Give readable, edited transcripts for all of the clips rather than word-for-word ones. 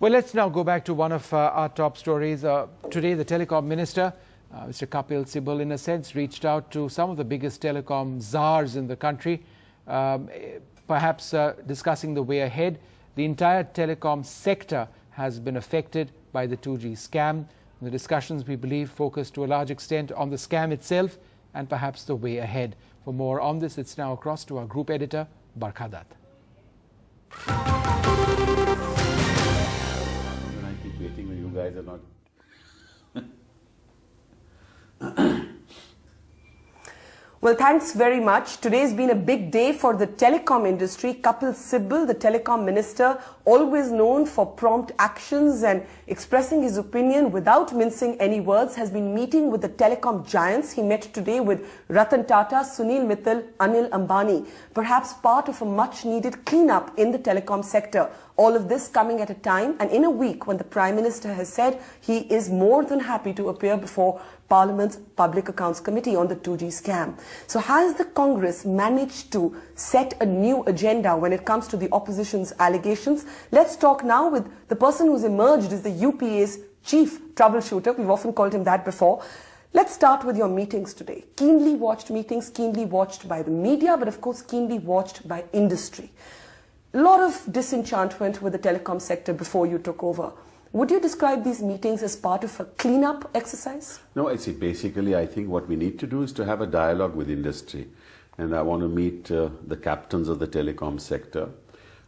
Well, let's now go back to one of our top stories. Today, the Telecom Minister, Mr. Sibal, in a sense, reached out to some of the biggest telecom czars in the country, perhaps discussing the way ahead. The entire telecom sector has been affected by the 2G scam. The discussions, we believe, focus to a large extent on the scam itself and perhaps the way ahead. For more on this, it's now across to our group editor, Barkha. I keep waiting when you guys are not. Well, thanks very much. Today's been a big day for the telecom industry. Sibal, the Telecom Minister, always known for prompt actions and expressing his opinion without mincing any words, has been meeting with the telecom giants. He met today with Ratan Tata, Sunil Mittal, Anil Ambani, perhaps part of a much-needed cleanup in the telecom sector. All of this coming at a time and in a week when the Prime Minister has said he is more than happy to appear before Parliament's Public Accounts Committee on the 2G scam. So has the Congress managed to set a new agenda when it comes to the opposition's allegations? Let's talk now with the person who's emerged as the UPA's chief troubleshooter. We've often called him that before. Let's start with your meetings today. Keenly watched meetings, keenly watched by the media, but of course keenly watched by industry. A lot of disenchantment with the telecom sector before you took over. Would you describe these meetings as part of a cleanup exercise? No, I see. Basically, I think what we need to do is to have a dialogue with industry. And I want to meet the captains of the telecom sector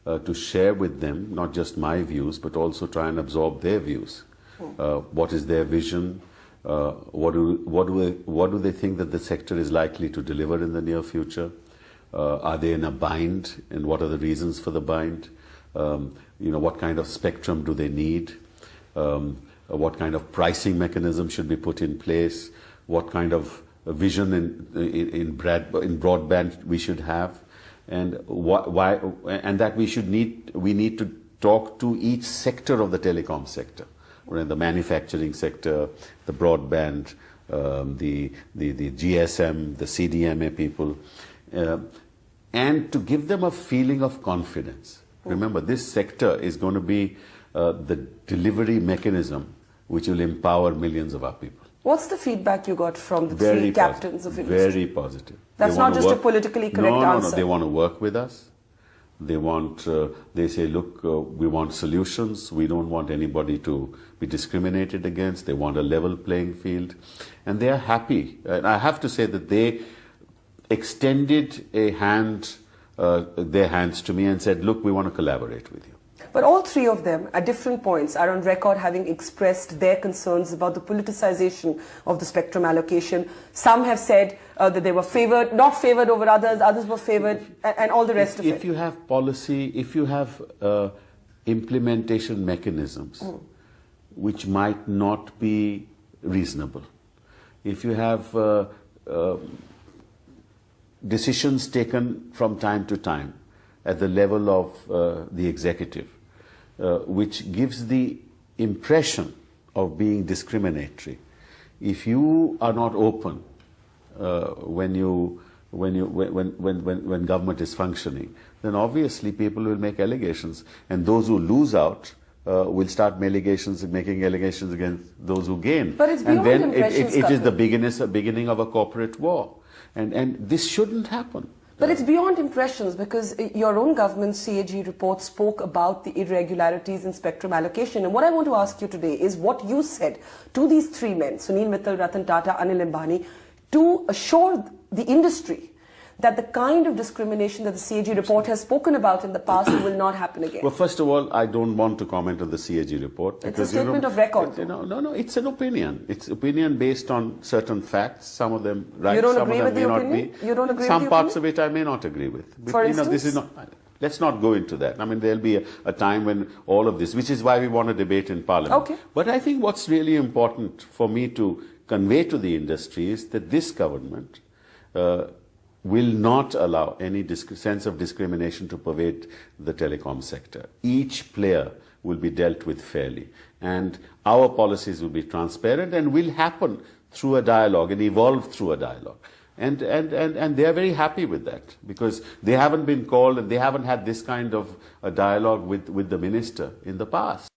to share with them not just my views, but also try and absorb their views. What is their vision? What do they think that the sector is likely to deliver in the near future? Are they in a bind? And what are the reasons for the bind? What kind of spectrum do they need? What kind of pricing mechanism should be put in place? What kind of vision in broadband we should have? And that we need to talk to each sector of the telecom sector, the manufacturing sector, the broadband, the GSM, the CDMA people, and to give them a feeling of confidence. Remember, this sector is going to be the delivery mechanism which will empower millions of our people. What's the feedback you got from the three captains of industry? Very positive. That's not just a politically correct answer. No, they want to work with us. They say, look, we want solutions. We don't want anybody to be discriminated against. They want a level playing field. And they are happy. And I have to say that they extended their hands to me and said, look, we want to collaborate with you. But all three of them, at different points, are on record having expressed their concerns about the politicization of the spectrum allocation. Some have said that they were not favored over others, others were favored, and all the rest of it. If you have policy, if you have implementation mechanisms which might not be reasonable, if you have decisions taken from time to time at the level of the executive, which gives the impression of being discriminatory. If you are not open when government is functioning, then obviously people will make allegations, and those who lose out will start making allegations against those who gain. But it's beyond and then impressions, it is the beginning of a corporate war. And this shouldn't happen. But it's beyond impressions, because your own government's CAG report spoke about the irregularities in spectrum allocation. And what I want to ask you today is what you said to these three men, Sunil Mittal, Ratan Tata, Anil Ambani, to assure the industry that the kind of discrimination that the CAG report has spoken about in the past will not happen again. Well, first of all, I don't want to comment on the CAG report. It's a statement of record. No, it's an opinion. It's opinion based on certain facts, some of them right, you don't some agree of them with may the not opinion? be. You don't agree some with the parts opinion? of it I may not agree with. But, For instance? this is not, let's not go into that. I mean, there'll be a time when all of this, which is why we want to debate in Parliament. Okay. But I think what's really important for me to convey to the industry is that this government will not allow any sense of discrimination to pervade the telecom sector. Each player will be dealt with fairly, and our policies will be transparent and will happen through a dialogue and evolve through a dialogue. And they are very happy with that, because they haven't been called and they haven't had this kind of a dialogue with the minister in the past.